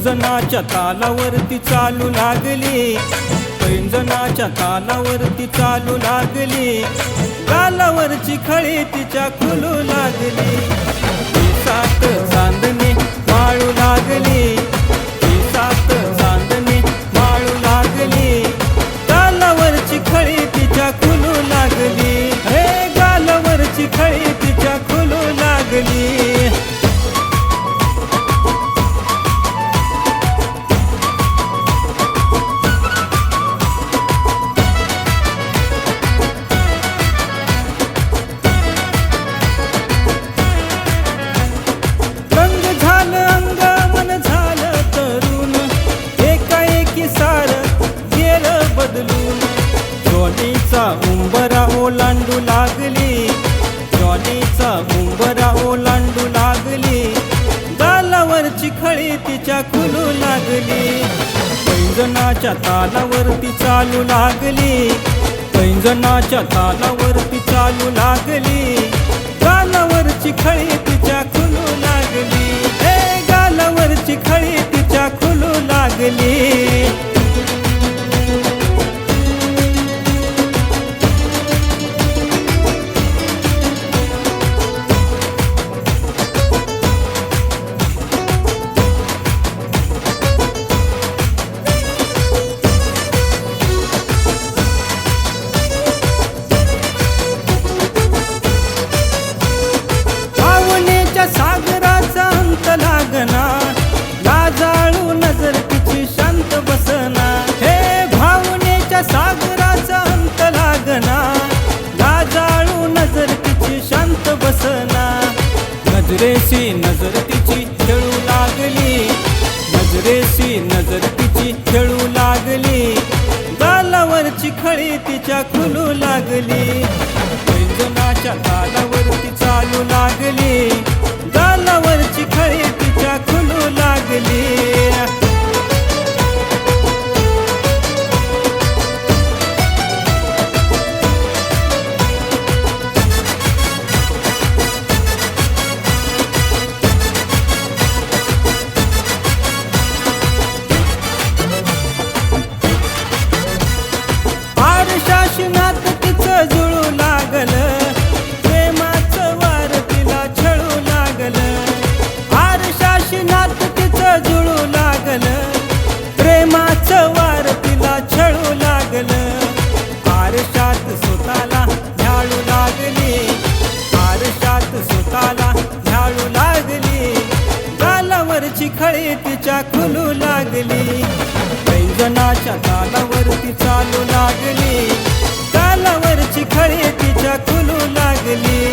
पैंजणाच्या तालावरती चालू लागली, पैंजणाच्या तालावरती चालू लागली, गालावरची खळी तिच्या खुलू लागली। सात चांदणी माळू लागली, सात चांदणी माळू लागली, गालावरची खळी तिच्या खुलू लागली, हे गालावरची खळी तिच्या खुलू लागली। जॉनीचा उंबरा ओलांडू लागली, जॉनीचा उंबरा ओलांडू लागली, गालावरची खळी तिच्या खुलू लागली। पैंजणाच्या तालावरती चालू लागली, पैंजणाच्या तालावरती चालू लागली, गालावरची खळी तिच्या खुलू लागली, हे गालावरची खळी तिच्या खुलू लागली। सागराचा अंत लागना, लाजाळू नजर तिची शांत बसना, हे भावनेच्या सागराचा अंत लागना, लाजाळू नजर तिची शांत बसना। नजरेशी नजर तिची खेळू लागली, नजरेशी नजर तिची खेळू लागली, गालावरची खळी तिच्या खुलू लागली। पैंजणाच्या तालावरती चालू लागली, गालावरची खळी तिच्या खुलू लागली। आरशाशनात तिचं जुळू लागलं, प्रेमाचं वार तिला छळू लागलं, आरशाशनात तिचं जुळू लागलं, प्रेमाचं वार तिला छळू लागलं। आरशात स्वतःला ढाळू लागली, आरशात स्वतःला ढाळू लागली, गालावरची खळी तिच्या खुलू लागली। पैंजणाच्या तालावरती चालू लागली, गालावरची खळी तिच्या खुलू लागली।